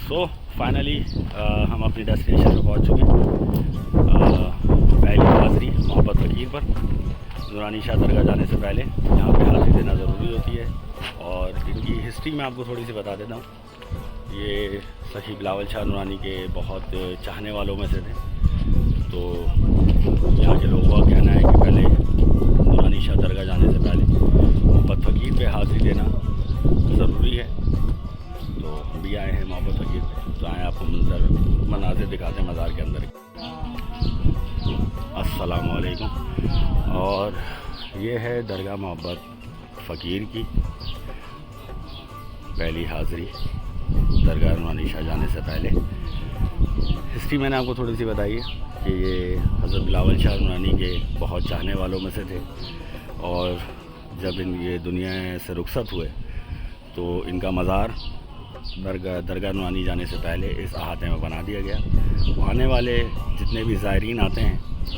So finally हम अपनी destination पर पहुंच चुके हैं। पहली हाज़िरी मोहब्बत फ़कीर पर। नूरानी शाह दरगाह जाने से पहले यहाँ पे हाज़िरी देना ज़रूरी होती है। और इनकी हिस्ट्री मैं आपको थोड़ी सी बता देता हूँ। ये सखी बिलावल शाह नूरानी के बहुत चाहने वालों में से थे। तो यहाँ के लोगों का कहना है कि पहले नूरानी शाह दरगाह जाने से पहले मोहब्बत फ़कीर पे हाज़िरी देना ज़रूरी है। तो हम भी आए हैं मोहब्बत फ़कीर पे। तो आए आपको मनाज़िर दिखाते हैं मज़ार के अंदर। अस्सलाम वालेकुम। और ये है दरगाह मोहब्बत फ़कीर की पहली हाज़िरी दरगाह नूरानी शाह जाने से पहले। हिस्ट्री मैंने आपको थोड़ी सी बताई है कि ये हज़रत बिलावल शाह नूरानी के बहुत चाहने वालों में से थे। और जब ये दुनिया से रुखसत हुए तो इनका मज़ार दरगाह नूरानी जाने से पहले इस अहाते में बना दिया गया। तो आने वाले जितने भी ज़ायरीन आते हैं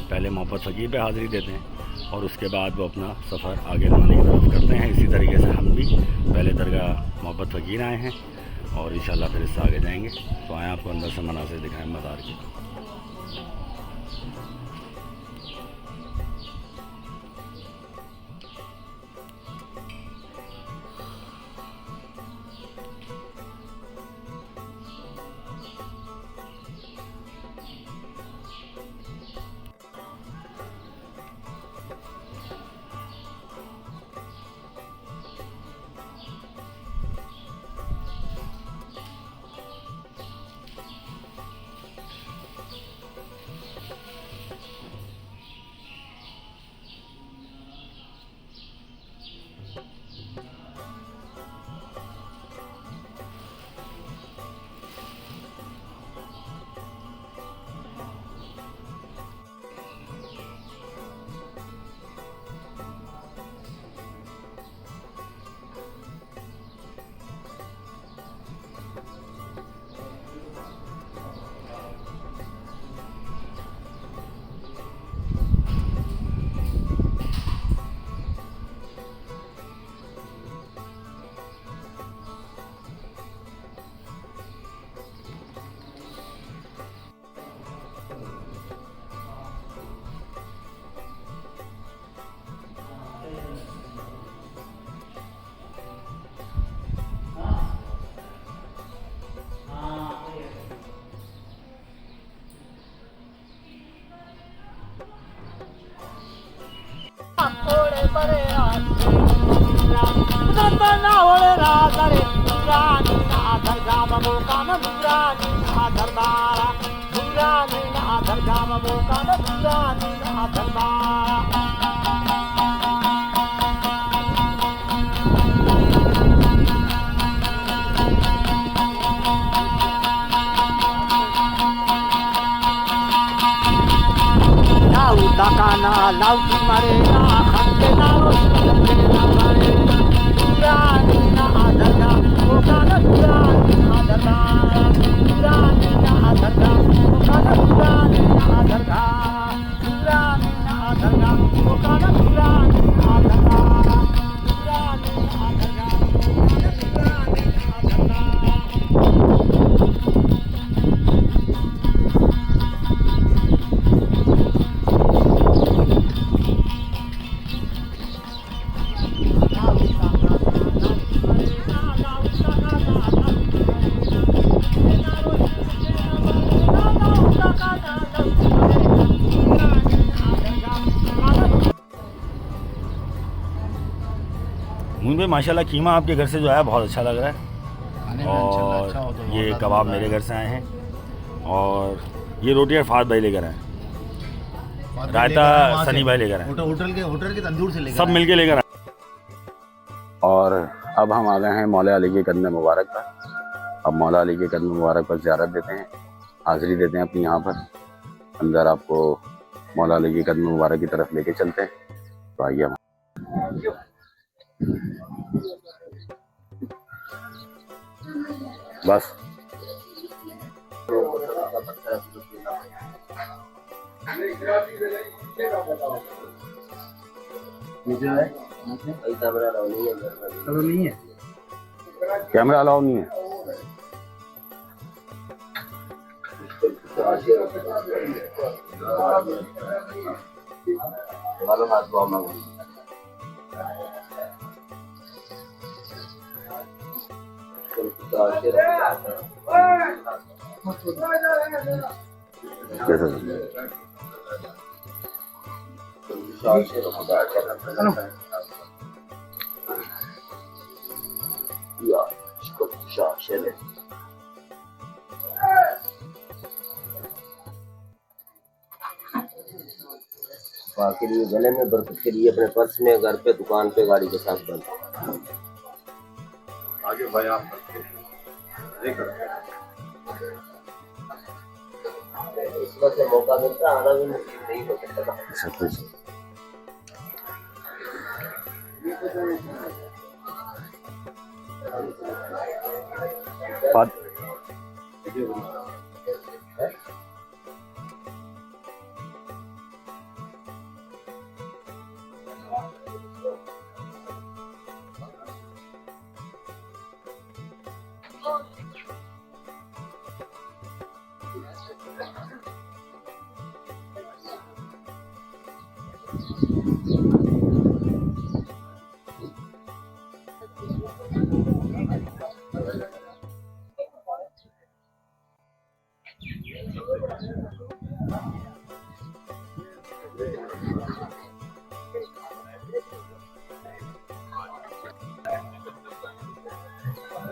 पहले मोहब्बत फ़कीर पे हाज़िरी देते हैं और उसके बाद वो अपना सफ़र आगे नूरानी की तरफ करते हैं। इसी तरीके से हम भी पहले दरगाह मोहब्बत फ़कीर आए हैं और इंशाल्लाह फिर इससे आगे जाएंगे। तो आए आपको अंदर से मनाज़िर दिखाएं मज़ार की। Takana lauti marena khante na khante na mare durani na adana okana durani na adana durani na adana okana durani na adana durani na adana okana durani na adana durani na adana okana durani na adana। Moon भाई माशाल्लाह कीमा आपके घर से जो है बहुत अच्छा लग रहा है। और ये कबाब मेरे घर से आए हैं। और ये रोटियाँ फाद भाई लेकर आए, रायता सनी भाई लेकर आए, होटल के तंदूर से लेकर सब मिलके लेकर आए। और अब हम आ गए हैं मौला अली के कदम मुबारक पर। अब मौला अली के कदम मुबारक पर ज़ियारत देते हैं, हाज़िरी देते हैं अपनी यहाँ पर। अंदर आपको मौला अली के कदम मुबारक की तरफ लेके चलते हैं। तो आइए हम बस कैमरा अलाउ नहीं है। कैसा के लिए गले में, बरकत के लिए अपने पर्स में, घर पे, दुकान पे, गाड़ी के साथ बंद। आगे भाई आप इस वक्त से मौका मिलता है, आना भी मुश्किल नहीं हो सकता। अच्छा कुछ बात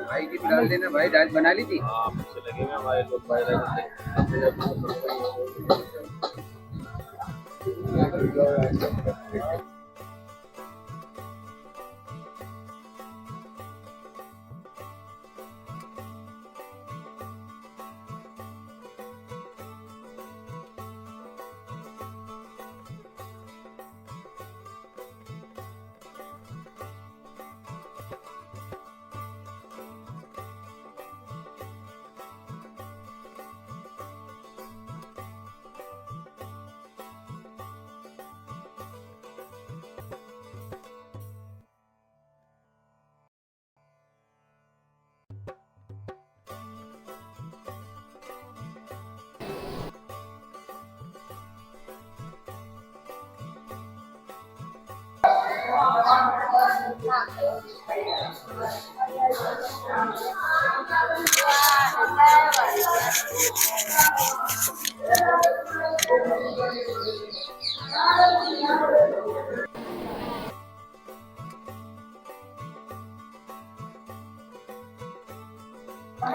भाई की डाल देना भाई, दाल बना ली थी। लगे हुए हमारे लोग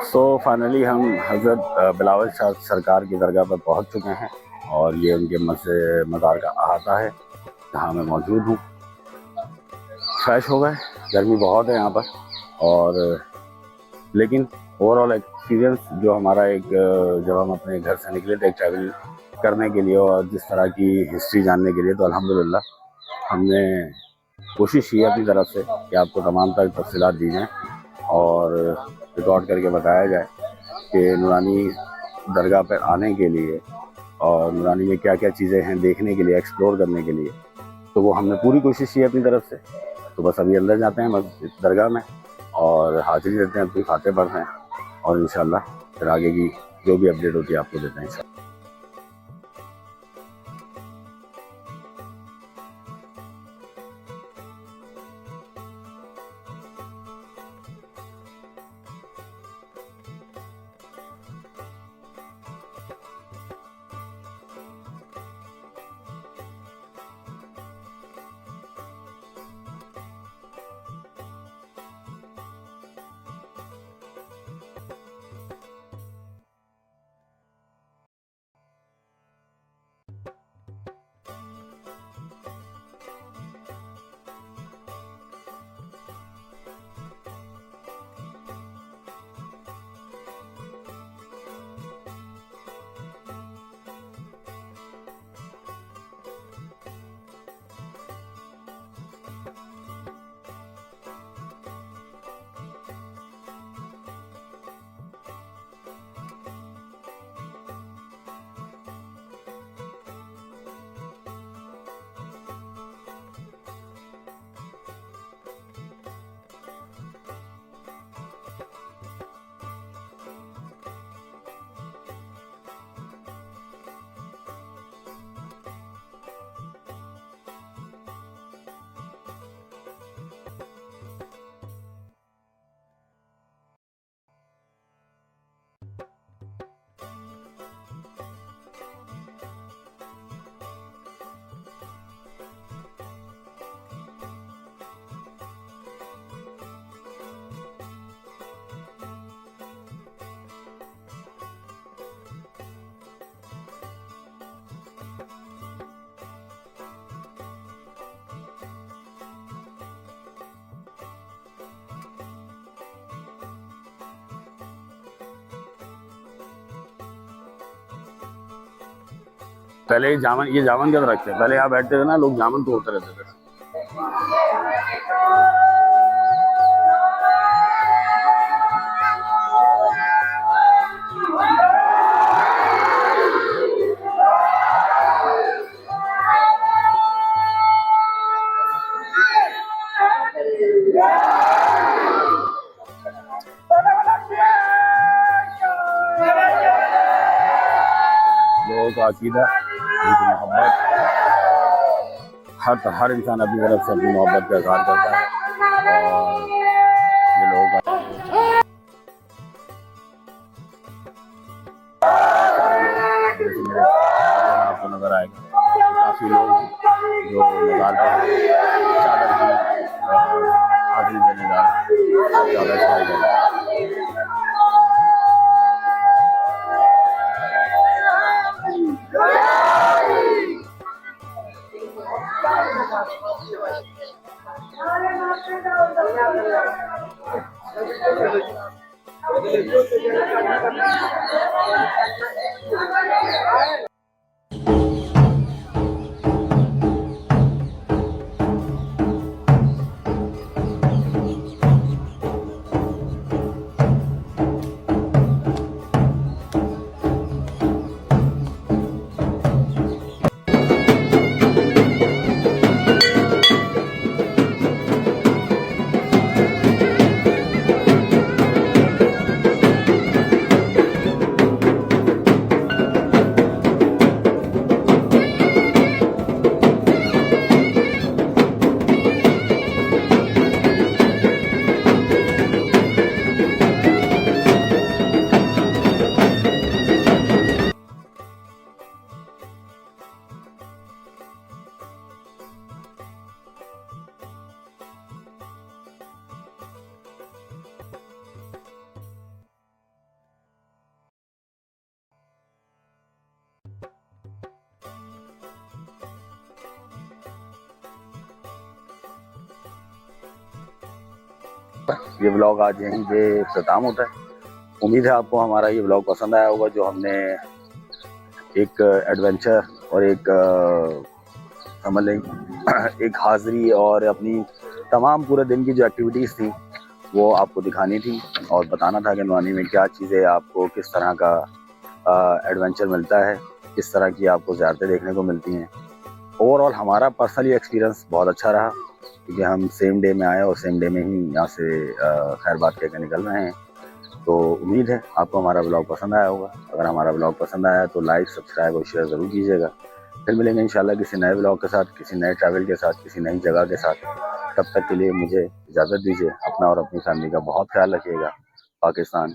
सो फाइनली हम हज़रत बिलावल शाह सरकार की दरगाह पर पहुंच चुके हैं और ये उनके मज़ार का अहाता है जहां मैं मौजूद हूं। फ्रेश हो गए, गर्मी बहुत है यहाँ पर, और लेकिन ओवरऑल एक्सपीरियंस जो हमारा एक जब हम अपने घर से निकले थे ट्रैवल करने के लिए और जिस तरह की हिस्ट्री जानने के लिए, तो अल्हम्दुलिल्लाह हमने कोशिश की अपनी तरफ से कि आपको तमाम तर तफसीलात दी जाएँ और रिकॉर्ड करके बताया जाए कि नूरानी दरगाह पर आने के लिए और नूरानी में क्या क्या चीज़ें हैं देखने के लिए, एक्सप्लोर करने के लिए। तो वो हमने पूरी कोशिश की अपनी तरफ से। तो बस अभी अंदर जाते हैं मस्जिद दरगाह में और हाज़िरी देते हैं, अपनी फाते पढ़ते हैं और इंशाल्लाह फिर आगे की जो भी अपडेट होती है आपको देते हैं इंशाल्लाह। पहले ये जामन के दरख्त है, पहले यहाँ बैठते थे ना लोग, जामन तोड़ते रहते थे। लोगों का अकीदा, उनकी मोहब्बत, हर इंसान अपनी तरफ से अपनी मोहब्बत का इजहार करता है। और ये लोगों का आपको नजर आएगा, काफी लोग जो मज़ार पर चादर की हाजिरी देने जा रहे हैं, ज़्यादा छाए गए। ये व्लॉग आज यहीं पे ख़त्म होता है। उम्मीद है आपको हमारा ये व्लॉग पसंद आया होगा, जो हमने एक एडवेंचर और एक समझ लें एक हाज़िरी और अपनी तमाम पूरे दिन की जो एक्टिविटीज़ थी वो आपको दिखानी थी और बताना था कि नवानी में क्या चीज़ें आपको, किस तरह का एडवेंचर मिलता है, किस तरह की आपको ज़ियारतें देखने को मिलती हैं। ओवरऑल हमारा पर्सनली एक्सपीरियंस बहुत अच्छा रहा, क्योंकि हम सेम डे में आए और सेम डे में ही यहाँ से खैरबाद कहकर निकल रहे हैं। तो उम्मीद है आपको हमारा ब्लॉग पसंद आया होगा। अगर हमारा ब्लॉग पसंद आया तो लाइक, सब्सक्राइब और शेयर ज़रूर कीजिएगा। फिर मिलेंगे इंशाल्लाह किसी नए ब्लॉग के साथ, किसी नए ट्रैवल के साथ, किसी नई जगह के साथ। तब तक के लिए मुझे इजाज़त दीजिए। अपना और अपनी फैमिली का बहुत ख्याल रखिएगा। पाकिस्तान